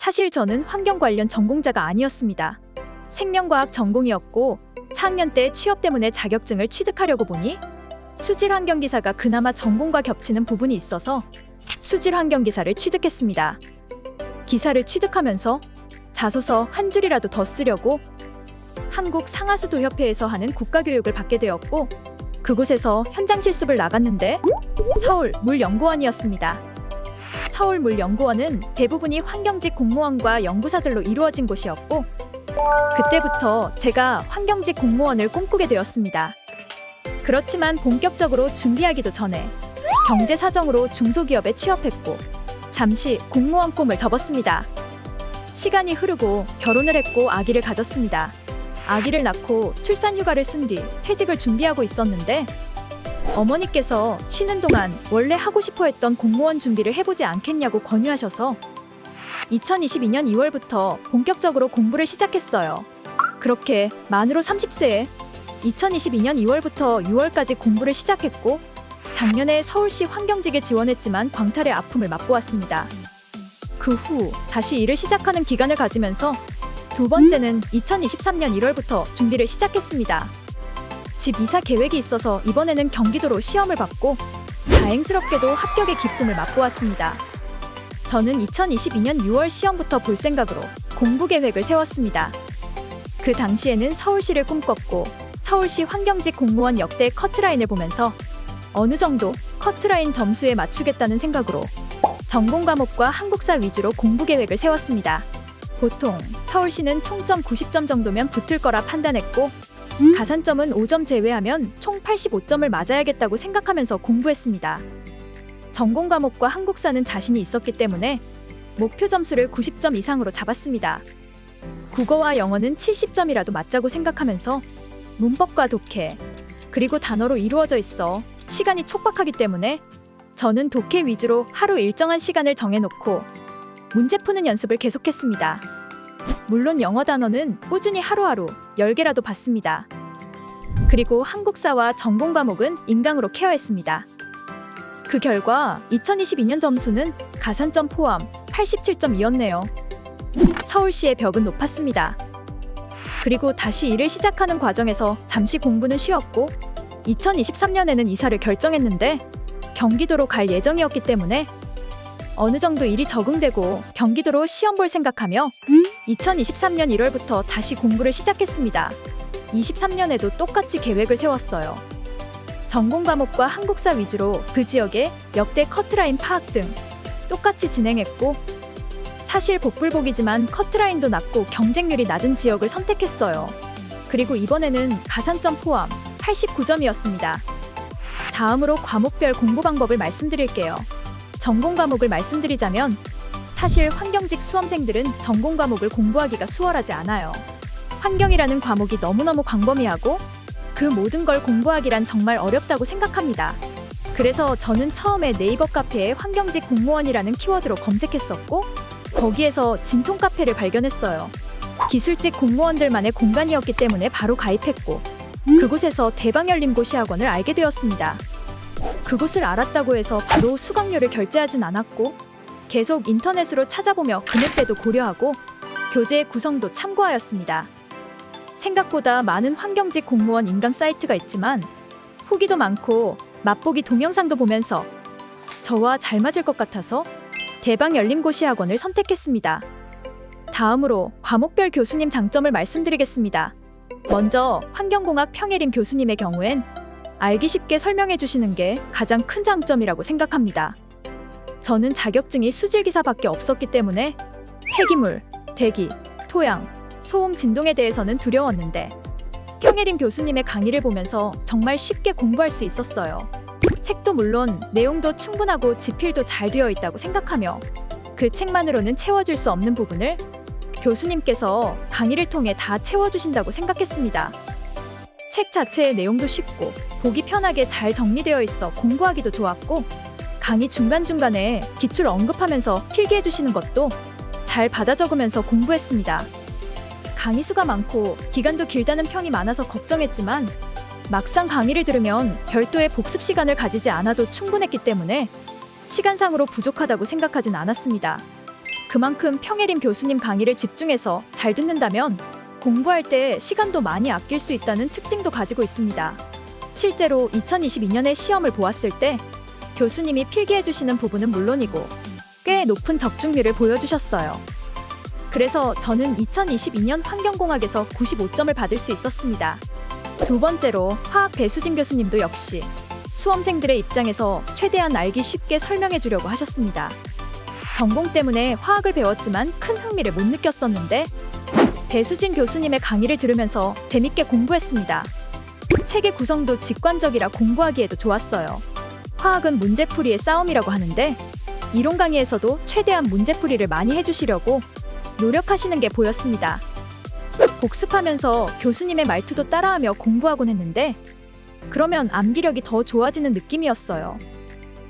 사실 저는 환경 관련 전공자가 아니었습니다. 생명과학 전공이었고 4학년 때 취업 때문에 자격증을 취득하려고 보니 수질 환경 기사가 그나마 전공과 겹치는 부분이 있어서 수질 환경 기사를 취득했습니다. 기사를 취득하면서 자소서 한 줄이라도 더 쓰려고 한국 상하수도 협회에서 하는 국가교육을 받게 되었고 그곳에서 현장 실습을 나갔는데 서울물연구원이었습니다. 서울물연구원은 대부분이 환경직 공무원과 연구사들로 이루어진 곳이었고 그때부터 제가 환경직 공무원을 꿈꾸게 되었습니다. 그렇지만 본격적으로 준비하기도 전에 경제 사정으로 중소기업에 취업했고 잠시 공무원 꿈을 접었습니다. 시간이 흐르고 결혼을 했고 아기를 가졌습니다. 아기를 낳고 출산 휴가를 쓴 뒤 퇴직을 준비하고 있었는데 어머니께서 쉬는 동안 원래 하고 싶어 했던 공무원 준비를 해보지 않겠냐고 권유하셔서 2022년 2월부터 본격적으로 공부를 시작했어요. 그렇게 만으로 30세에 2022년 2월부터 6월까지 공부를 시작했고 작년에 서울시 환경직에 지원했지만 광탈의 아픔을 맛보았습니다. 그 후 다시 일을 시작하는 기간을 가지면서 두 번째는 2023년 1월부터 준비를 시작했습니다. 집 이사 계획이 있어서 이번에는 경기도로 시험을 봤고 다행스럽게도 합격의 기쁨을 맛보았습니다. 저는 2022년 6월 시험부터 볼 생각으로 공부 계획을 세웠습니다. 그 당시에는 서울시를 꿈꿨고 서울시 환경직 공무원 역대 커트라인을 보면서 어느 정도 커트라인 점수에 맞추겠다는 생각으로 전공 과목과 한국사 위주로 공부 계획을 세웠습니다. 보통 서울시는 총점 90점 정도면 붙을 거라 판단했고 가산점은 5점 제외하면 총 85점을 맞아야겠다고 생각하면서 공부했습니다. 전공 과목과 한국사는 자신이 있었기 때문에 목표 점수를 90점 이상으로 잡았습니다. 국어와 영어는 70점이라도 맞자고 생각하면서 문법과 독해, 그리고 단어로 이루어져 있어 시간이 촉박하기 때문에 저는 독해 위주로 하루 일정한 시간을 정해놓고 문제 푸는 연습을 계속했습니다. 물론 영어 단어는 꾸준히 하루하루 10개라도 봤습니다. 그리고 한국사와 전공 과목은 인강으로 케어했습니다. 그 결과 2022년 점수는 가산점 포함 87점이었네요. 서울시의 벽은 높았습니다. 그리고 다시 일을 시작하는 과정에서 잠시 공부는 쉬었고 2023년에는 이사를 결정했는데 경기도로 갈 예정이었기 때문에 어느 정도 일이 적응되고 경기도로 시험 볼 생각하며 2023년 1월부터 다시 공부를 시작했습니다. 23년에도 똑같이 계획을 세웠어요. 전공 과목과 한국사 위주로 그 지역의 역대 커트라인 파악 등 똑같이 진행했고 사실 복불복이지만 커트라인도 낮고 경쟁률이 낮은 지역을 선택했어요. 그리고 이번에는 가산점 포함 89점이었습니다. 다음으로 과목별 공부 방법을 말씀드릴게요. 전공 과목을 말씀드리자면 사실 환경직 수험생들은 전공 과목을 공부하기가 수월하지 않아요. 환경이라는 과목이 너무너무 광범위하고 그 모든 걸 공부하기란 정말 어렵다고 생각합니다. 그래서 저는 처음에 네이버 카페에 환경직 공무원이라는 키워드로 검색했었고 거기에서 진통 카페를 발견했어요. 기술직 공무원들만의 공간이었기 때문에 바로 가입했고 그곳에서 대방열림고시학원을 알게 되었습니다. 그곳을 알았다고 해서 바로 수강료를 결제하진 않았고 계속 인터넷으로 찾아보며 금액대도 고려하고 교재 구성도 참고하였습니다. 생각보다 많은 환경직 공무원 인강 사이트가 있지만 후기도 많고 맛보기 동영상도 보면서 저와 잘 맞을 것 같아서 대방열림고시학원을 선택했습니다. 다음으로 과목별 교수님 장점을 말씀드리겠습니다. 먼저 환경공학 평예림 교수님의 경우엔 알기 쉽게 설명해 주시는 게 가장 큰 장점이라고 생각합니다. 저는 자격증이 수질기사밖에 없었기 때문에 폐기물, 대기, 토양, 소음, 진동에 대해서는 두려웠는데 평예림 교수님의 강의를 보면서 정말 쉽게 공부할 수 있었어요. 책도 물론 내용도 충분하고 지필도 잘 되어 있다고 생각하며 그 책만으로는 채워줄 수 없는 부분을 교수님께서 강의를 통해 다 채워주신다고 생각했습니다. 책 자체의 내용도 쉽고 보기 편하게 잘 정리되어 있어 공부하기도 좋았고 강의 중간중간에 기출 언급하면서 필기해 주시는 것도 잘 받아 적으면서 공부했습니다. 강의 수가 많고 기간도 길다는 평이 많아서 걱정했지만 막상 강의를 들으면 별도의 복습 시간을 가지지 않아도 충분했기 때문에 시간상으로 부족하다고 생각하진 않았습니다. 그만큼 평예림 교수님 강의를 집중해서 잘 듣는다면 공부할 때 시간도 많이 아낄 수 있다는 특징도 가지고 있습니다. 실제로 2022년에 시험을 보았을 때 교수님이 필기해 주시는 부분은 물론이고 꽤 높은 적중률을 보여주셨어요. 그래서 저는 2022년 환경공학에서 95점을 받을 수 있었습니다. 두 번째로 화학 배수진 교수님도 역시 수험생들의 입장에서 최대한 알기 쉽게 설명해 주려고 하셨습니다. 전공 때문에 화학을 배웠지만 큰 흥미를 못 느꼈었는데 배수진 교수님의 강의를 들으면서 재밌게 공부했습니다. 책의 구성도 직관적이라 공부하기에도 좋았어요. 화학은 문제풀이의 싸움이라고 하는데 이론 강의에서도 최대한 문제풀이를 많이 해주시려고 노력하시는 게 보였습니다. 복습하면서 교수님의 말투도 따라하며 공부하곤 했는데 그러면 암기력이 더 좋아지는 느낌이었어요.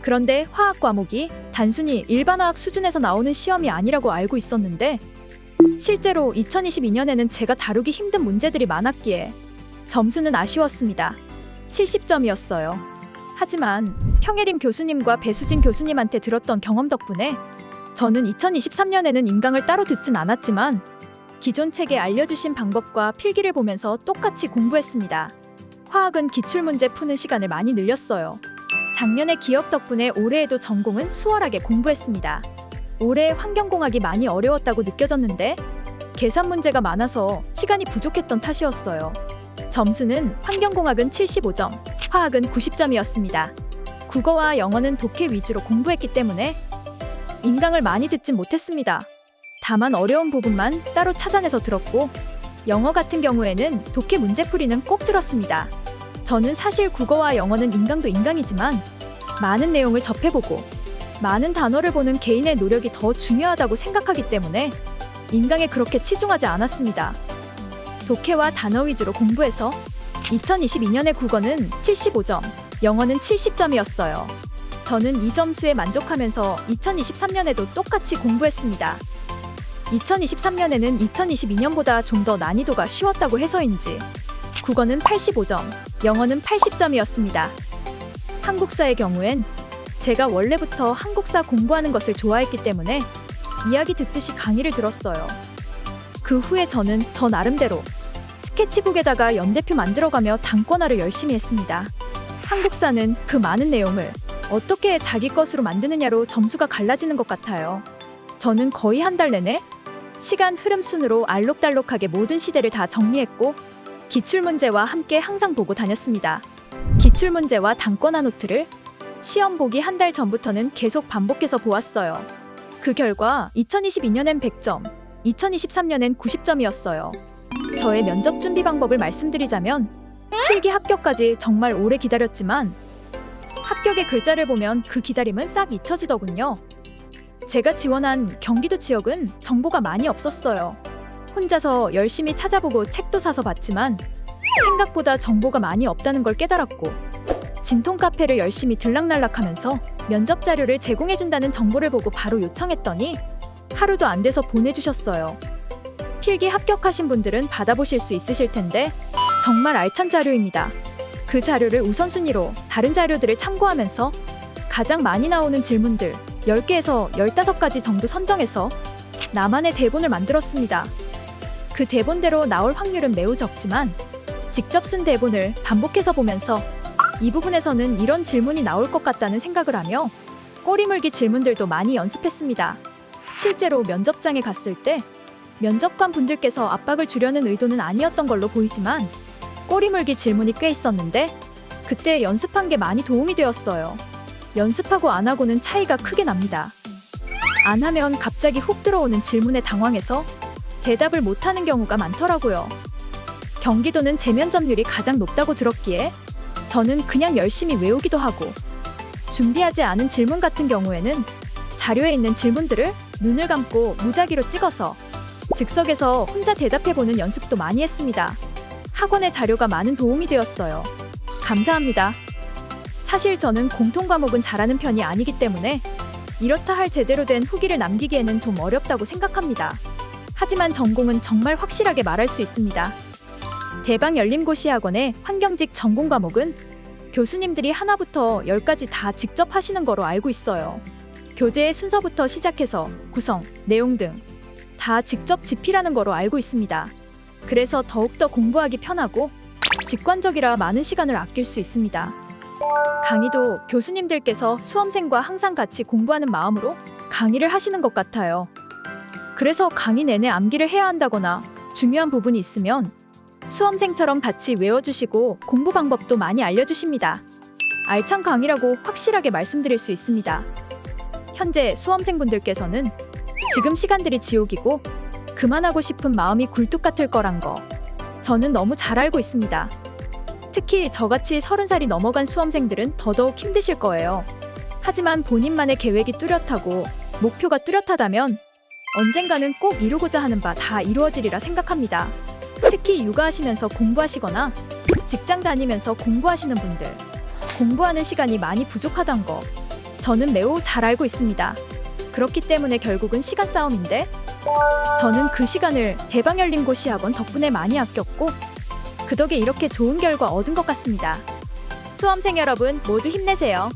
그런데 화학 과목이 단순히 일반화학 수준에서 나오는 시험이 아니라고 알고 있었는데 실제로 2022년에는 제가 다루기 힘든 문제들이 많았기에 점수는 아쉬웠습니다. 70점이었어요. 하지만 평예림 교수님과 배수진 교수님한테 들었던 경험 덕분에 저는 2023년에는 인강을 따로 듣진 않았지만 기존 책에 알려주신 방법과 필기를 보면서 똑같이 공부했습니다. 화학은 기출문제 푸는 시간을 많이 늘렸어요. 작년에 기억 덕분에 올해에도 전공은 수월하게 공부했습니다. 올해 환경공학이 많이 어려웠다고 느껴졌는데 계산 문제가 많아서 시간이 부족했던 탓이었어요. 점수는 환경공학은 75점, 화학은 90점이었습니다. 국어와 영어는 독해 위주로 공부했기 때문에 인강을 많이 듣진 못했습니다. 다만 어려운 부분만 따로 찾아내서 들었고 영어 같은 경우에는 독해 문제풀이는 꼭 들었습니다. 저는 사실 국어와 영어는 인강도 인강이지만 많은 내용을 접해보고 많은 단어를 보는 개인의 노력이 더 중요하다고 생각하기 때문에 인강에 그렇게 치중하지 않았습니다. 독해와 단어 위주로 공부해서 2022년의 국어는 75점, 영어는 70점이었어요. 저는 이 점수에 만족하면서 2023년에도 똑같이 공부했습니다. 2023년에는 2022년보다 좀 더 난이도가 쉬웠다고 해서인지 국어는 85점, 영어는 80점이었습니다. 한국사의 경우엔 제가 원래부터 한국사 공부하는 것을 좋아했기 때문에 이야기 듣듯이 강의를 들었어요. 그 후에 저는 저 나름대로 스케치북에다가 연대표 만들어가며 단권화를 열심히 했습니다. 한국사는 그 많은 내용을 어떻게 자기 것으로 만드느냐로 점수가 갈라지는 것 같아요. 저는 거의 한 달 내내 시간 흐름 순으로 알록달록하게 모든 시대를 다 정리했고 기출문제와 함께 항상 보고 다녔습니다. 기출문제와 단권화 노트를 시험 보기 한 달 전부터는 계속 반복해서 보았어요. 그 결과 2022년엔 100점, 2023년엔 90점이었어요. 저의 면접 준비 방법을 말씀드리자면 필기 합격까지 정말 오래 기다렸지만 합격의 글자를 보면 그 기다림은 싹 잊혀지더군요. 제가 지원한 경기도 지역은 정보가 많이 없었어요. 혼자서 열심히 찾아보고 책도 사서 봤지만 생각보다 정보가 많이 없다는 걸 깨달았고 진통 카페를 열심히 들락날락하면서 면접 자료를 제공해준다는 정보를 보고 바로 요청했더니 하루도 안 돼서 보내주셨어요. 필기 합격하신 분들은 받아보실 수 있으실 텐데 정말 알찬 자료입니다. 그 자료를 우선순위로 다른 자료들을 참고하면서 가장 많이 나오는 질문들 10개에서 15가지 정도 선정해서 나만의 대본을 만들었습니다. 그 대본대로 나올 확률은 매우 적지만 직접 쓴 대본을 반복해서 보면서 이 부분에서는 이런 질문이 나올 것 같다는 생각을 하며 꼬리물기 질문들도 많이 연습했습니다. 실제로 면접장에 갔을 때 면접관 분들께서 압박을 주려는 의도는 아니었던 걸로 보이지만 꼬리물기 질문이 꽤 있었는데 그때 연습한 게 많이 도움이 되었어요. 연습하고 안 하고는 차이가 크게 납니다. 안 하면 갑자기 훅 들어오는 질문에 당황해서 대답을 못하는 경우가 많더라고요. 경기도는 재면접률이 가장 높다고 들었기에 저는 그냥 열심히 외우기도 하고 준비하지 않은 질문 같은 경우에는 자료에 있는 질문들을 눈을 감고 무작위로 찍어서 즉석에서 혼자 대답해보는 연습도 많이 했습니다. 학원의 자료가 많은 도움이 되었어요. 감사합니다. 사실 저는 공통과목은 잘하는 편이 아니기 때문에 이렇다 할 제대로 된 후기를 남기기에는 좀 어렵다고 생각합니다. 하지만 전공은 정말 확실하게 말할 수 있습니다. 대방열림고시학원의 환경직 전공 과목은 교수님들이 하나부터 10까지 다 직접 하시는 거로 알고 있어요. 교재의 순서부터 시작해서 구성, 내용 등 다 직접 집필하는 거로 알고 있습니다. 그래서 더욱더 공부하기 편하고 직관적이라 많은 시간을 아낄 수 있습니다. 강의도 교수님들께서 수험생과 항상 같이 공부하는 마음으로 강의를 하시는 것 같아요. 그래서 강의 내내 암기를 해야 한다거나 중요한 부분이 있으면 수험생처럼 같이 외워주시고 공부 방법도 많이 알려주십니다. 알찬 강의라고 확실하게 말씀드릴 수 있습니다. 현재 수험생분들께서는 지금 시간들이 지옥이고 그만하고 싶은 마음이 굴뚝 같을 거란 거 저는 너무 잘 알고 있습니다. 특히 저같이 30살이 넘어간 수험생들은 더더욱 힘드실 거예요. 하지만 본인만의 계획이 뚜렷하고 목표가 뚜렷하다면 언젠가는 꼭 이루고자 하는 바 다 이루어지리라 생각합니다. 특히 육아하시면서 공부하시거나 직장 다니면서 공부하시는 분들, 공부하는 시간이 많이 부족하단 거 저는 매우 잘 알고 있습니다. 그렇기 때문에 결국은 시간 싸움인데 저는 그 시간을 대방열린고시 학원 덕분에 많이 아꼈고 그 덕에 이렇게 좋은 결과 얻은 것 같습니다. 수험생 여러분 모두 힘내세요.